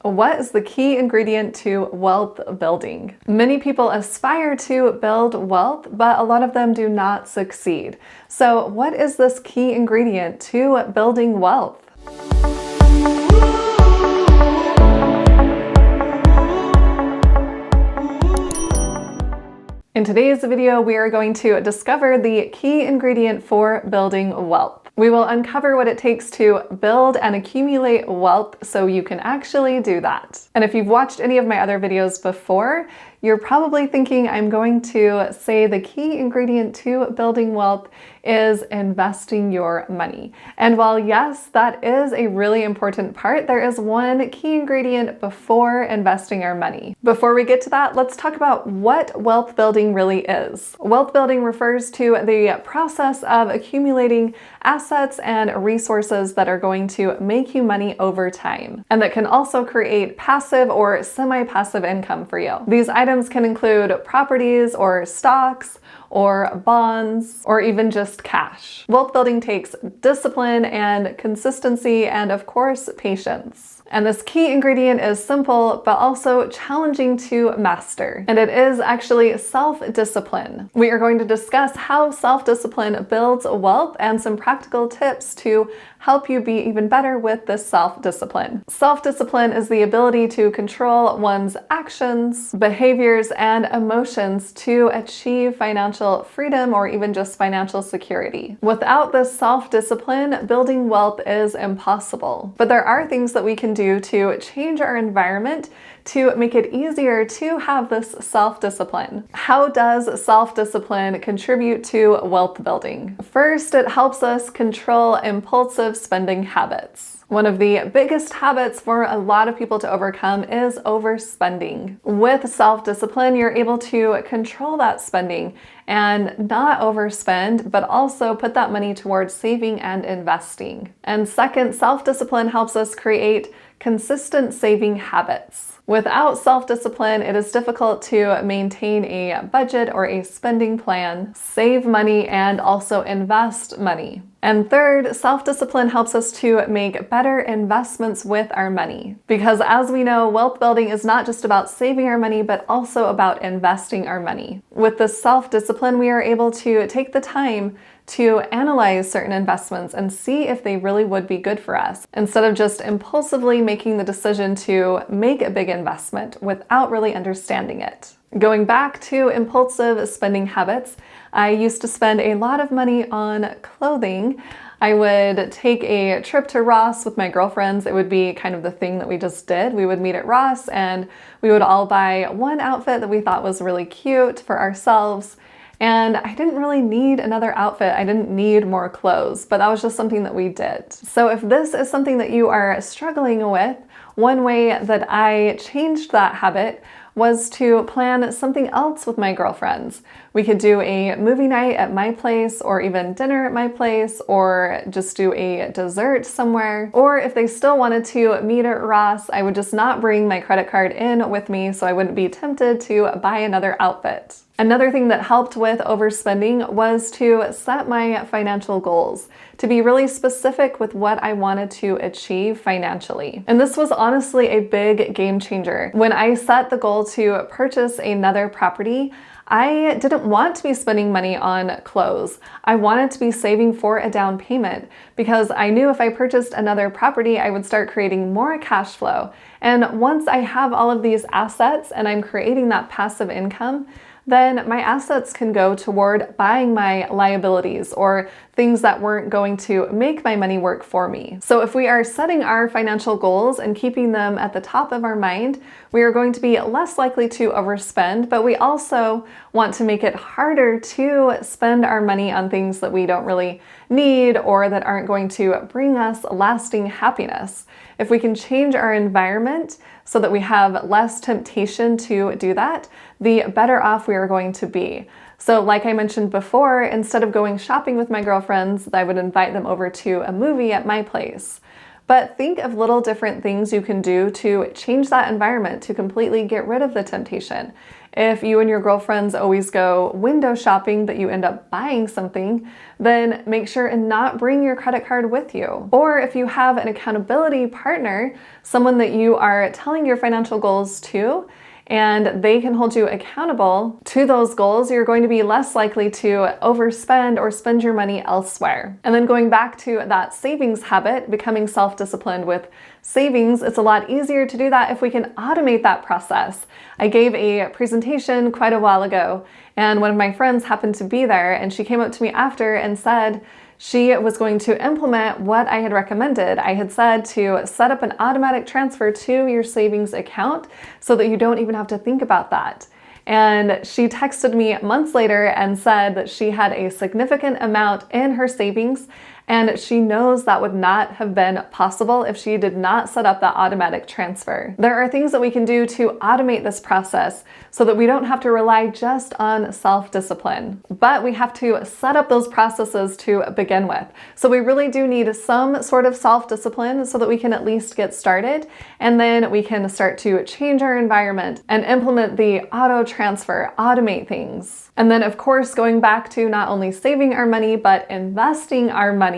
What is the key ingredient to wealth building? Many people aspire to build wealth, but a lot of them do not succeed. So what is this key ingredient to building wealth? In today's video, we are going to discover the key ingredient for building wealth. We will uncover what it takes to build and accumulate wealth so you can actually do that. And if you've watched any of my other videos before, you're probably thinking I'm going to say the key ingredient to building wealth is investing your money. And while yes, that is a really important part, there is one key ingredient before investing our money. Before we get to that, let's talk about what wealth building really is. Wealth building refers to the process of accumulating assets and resources that are going to make you money over time, and that can also create passive or semi-passive income for you. These items can include properties or stocks or bonds or even just cash. Wealth building takes discipline and consistency and, of course, patience. And this key ingredient is simple, but also challenging to master. And it is actually self-discipline. We are going to discuss how self-discipline builds wealth and some practical tips to help you be even better with this self-discipline. Self-discipline is the ability to control one's actions, behaviors, and emotions to achieve financial freedom or even just financial security. Without this self-discipline, building wealth is impossible. But there are things that we can do to change our environment to make it easier to have this self-discipline. How does self-discipline contribute to wealth building? First, it helps us control impulsive spending habits. One of the biggest habits for a lot of people to overcome is overspending. With self-discipline, you're able to control that spending and not overspend, but also put that money towards saving and investing. And second, self-discipline helps us create consistent saving habits. Without self-discipline, it is difficult to maintain a budget or a spending plan, save money, and also invest money. And third, self-discipline helps us to make better investments with our money. Because as we know, wealth building is not just about saving our money, but also about investing our money. With this self-discipline, we are able to take the time to analyze certain investments and see if they really would be good for us, instead of just impulsively making the decision to make a big investment without really understanding it. Going back to impulsive spending habits, I used to spend a lot of money on clothing. I would take a trip to Ross with my girlfriends. It would be kind of the thing that we just did. We would meet at Ross and we would all buy one outfit that we thought was really cute for ourselves. And I didn't really need another outfit. I didn't need more clothes, but that was just something that we did. So if this is something that you are struggling with, one way that I changed that habit was to plan something else with my girlfriends. We could do a movie night at my place, or even dinner at my place, or just do a dessert somewhere. Or if they still wanted to meet at Ross, I would just not bring my credit card in with me so I wouldn't be tempted to buy another outfit. Another thing that helped with overspending was to set my financial goals, to be really specific with what I wanted to achieve financially. And this was honestly a big game changer. When I set the goal to purchase another property, I didn't want to be spending money on clothes. I wanted to be saving for a down payment because I knew if I purchased another property, I would start creating more cash flow. And once I have all of these assets and I'm creating that passive income, then my assets can go toward buying my liabilities or things that weren't going to make my money work for me. So if we are setting our financial goals and keeping them at the top of our mind, we are going to be less likely to overspend, but we also want to make it harder to spend our money on things that we don't really need or that aren't going to bring us lasting happiness. If we can change our environment so that we have less temptation to do that, the better off we are going to be. So like I mentioned before, instead of going shopping with my girlfriends, I would invite them over to a movie at my place. But think of little different things you can do to change that environment, to completely get rid of the temptation. If you and your girlfriends always go window shopping, but you end up buying something, then make sure and not bring your credit card with you. Or if you have an accountability partner, someone that you are telling your financial goals to, and they can hold you accountable to those goals, you're going to be less likely to overspend or spend your money elsewhere. And then going back to that savings habit, becoming self-disciplined with savings, it's a lot easier to do that if we can automate that process. I gave a presentation quite a while ago, and one of my friends happened to be there, and she came up to me after and said she was going to implement what I had recommended. I had said to set up an automatic transfer to your savings account so that you don't even have to think about that. And she texted me months later and said that she had a significant amount in her savings, and she knows that would not have been possible if she did not set up that automatic transfer. There are things that we can do to automate this process so that we don't have to rely just on self-discipline, but we have to set up those processes to begin with. So we really do need some sort of self-discipline so that we can at least get started, and then we can start to change our environment and implement the auto transfer, automate things. And then of course, going back to not only saving our money, but investing our money,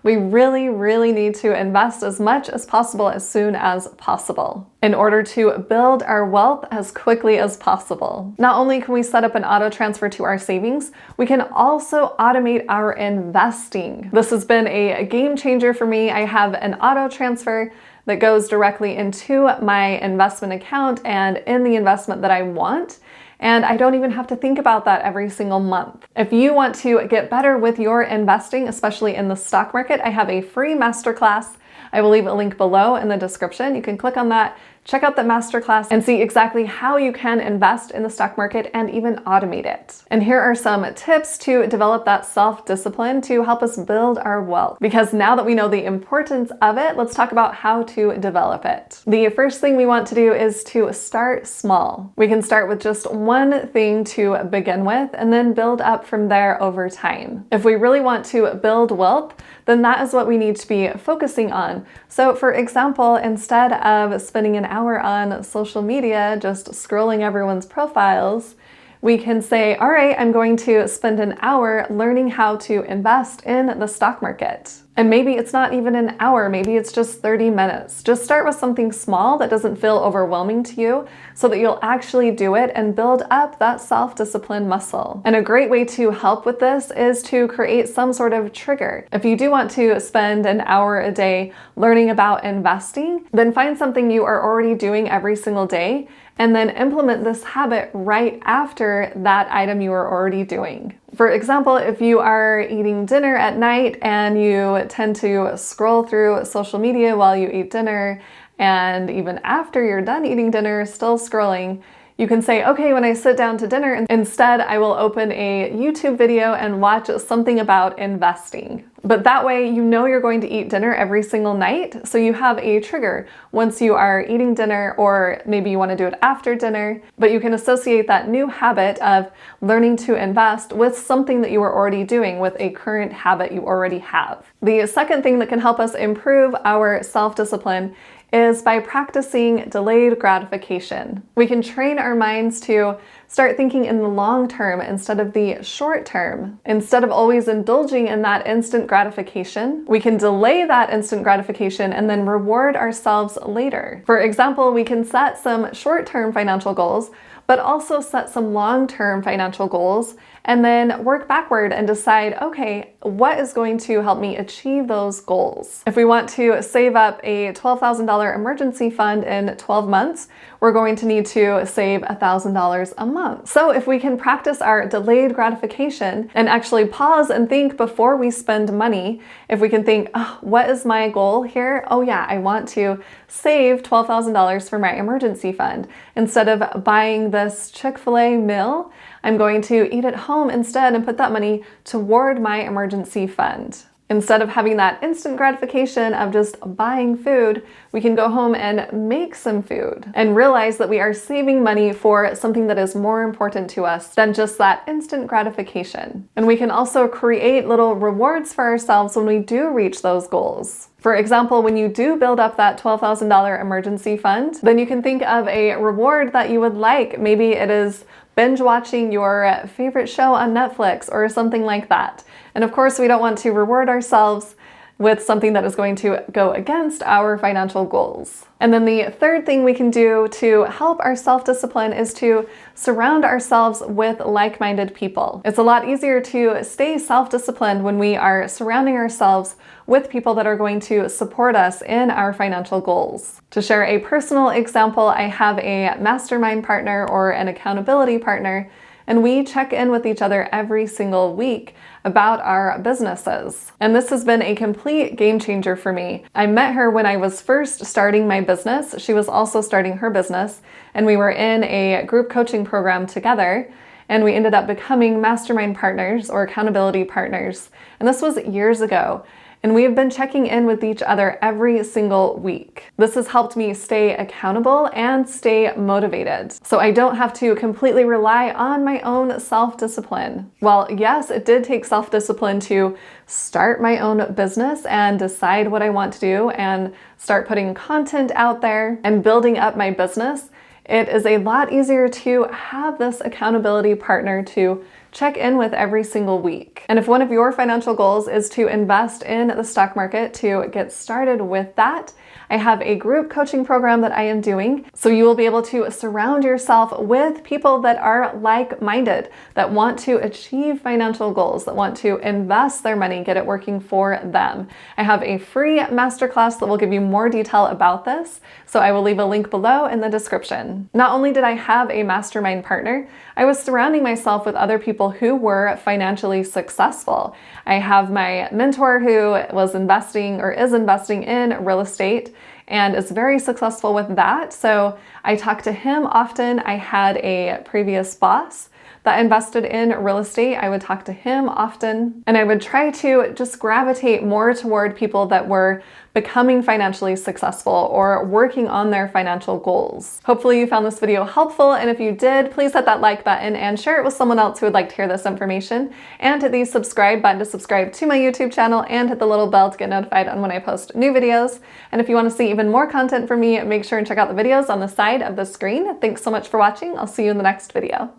we really need to invest as much as possible as soon as possible in order to build our wealth as quickly as possible. Not only can we set up an auto transfer to our savings, we can also automate our investing. This has been a game changer for me. I have an auto transfer that goes directly into my investment account and in the investment that I want. And I don't even have to think about that every single month. If you want to get better with your investing, especially in the stock market, I have a free masterclass. I will leave a link below in the description. You can click on that, check out the masterclass, and see exactly how you can invest in the stock market and even automate it. And here are some tips to develop that self-discipline to help us build our wealth. Because now that we know the importance of it, let's talk about how to develop it. The first thing we want to do is to start small. We can start with just one thing to begin with and then build up from there over time. If we really want to build wealth, then that is what we need to be focusing on. So for example, instead of spending an hour on social media just scrolling everyone's profiles, we can say, all right, I'm going to spend an hour learning how to invest in the stock market. And maybe it's not even an hour, maybe it's just 30 minutes. Just start with something small that doesn't feel overwhelming to you so that you'll actually do it and build up that self-discipline muscle. And a great way to help with this is to create some sort of trigger. If you do want to spend an hour a day learning about investing, then find something you are already doing every single day and then implement this habit right after that item you are already doing. For example, if you are eating dinner at night and you tend to scroll through social media while you eat dinner, and even after you're done eating dinner, still scrolling, you can say, okay, when I sit down to dinner, instead I will open a YouTube video and watch something about investing. But that way you know you're going to eat dinner every single night, so you have a trigger once you are eating dinner, or maybe you want to do it after dinner, but you can associate that new habit of learning to invest with something that you are already doing, with a current habit you already have. The second thing that can help us improve our self-discipline is by practicing delayed gratification. We can train our minds to start thinking in the long term instead of the short term. Instead of always indulging in that instant gratification, we can delay that instant gratification and then reward ourselves later. For example, we can set some short-term financial goals, but also set some long-term financial goals and then work backward and decide, okay, what is going to help me achieve those goals? If we want to save up a $12,000 emergency fund in 12 months, we're going to need to save $1,000 a month. So if we can practice our delayed gratification and actually pause and think before we spend money, if we can think, oh, what is my goal here? Oh yeah, I want to save $12,000 for my emergency fund. Instead of buying this Chick-fil-A meal, I'm going to eat at home instead and put that money toward my emergency fund. Instead of having that instant gratification of just buying food, we can go home and make some food and realize that we are saving money for something that is more important to us than just that instant gratification. And we can also create little rewards for ourselves when we do reach those goals. For example, when you do build up that $12,000 emergency fund, then you can think of a reward that you would like. Maybe it is binge watching your favorite show on Netflix or something like that. And of course, we don't want to reward ourselves with something that is going to go against our financial goals. And then the third thing we can do to help our self-discipline is to surround ourselves with like-minded people. It's a lot easier to stay self-disciplined when we are surrounding ourselves with people that are going to support us in our financial goals. To share a personal example, I have a mastermind partner or an accountability partner, and we check in with each other every single week about our businesses. And this has been a complete game changer for me. I met her when I was first starting my business. She was also starting her business, and we were in a group coaching program together, and we ended up becoming mastermind partners or accountability partners. And this was years ago. And we have been checking in with each other every single week. This has helped me stay accountable and stay motivated, so I don't have to completely rely on my own self-discipline. Well, yes, it did take self-discipline to start my own business and decide what I want to do and start putting content out there and building up my business. It is a lot easier to have this accountability partner to check in with every single week. And if one of your financial goals is to invest in the stock market, to get started with that, I have a group coaching program that I am doing. So you will be able to surround yourself with people that are like-minded, that want to achieve financial goals, that want to invest their money, get it working for them. I have a free masterclass that will give you more detail about this. So I will leave a link below in the description. Not only did I have a mastermind partner, I was surrounding myself with other people who were financially successful. I have my mentor who was investing or is investing in real estate and is very successful with that. So I talk to him often. I had a previous boss that invested in real estate. I would talk to him often, and I would try to just gravitate more toward people that were becoming financially successful or working on their financial goals. Hopefully you found this video helpful, and if you did, please hit that like button and share it with someone else who would like to hear this information, and hit the subscribe button to subscribe to my YouTube channel, and hit the little bell to get notified on when I post new videos. And if you want to see even more content from me, make sure and check out the videos on the side of the screen. Thanks so much for watching. I'll see you in the next video.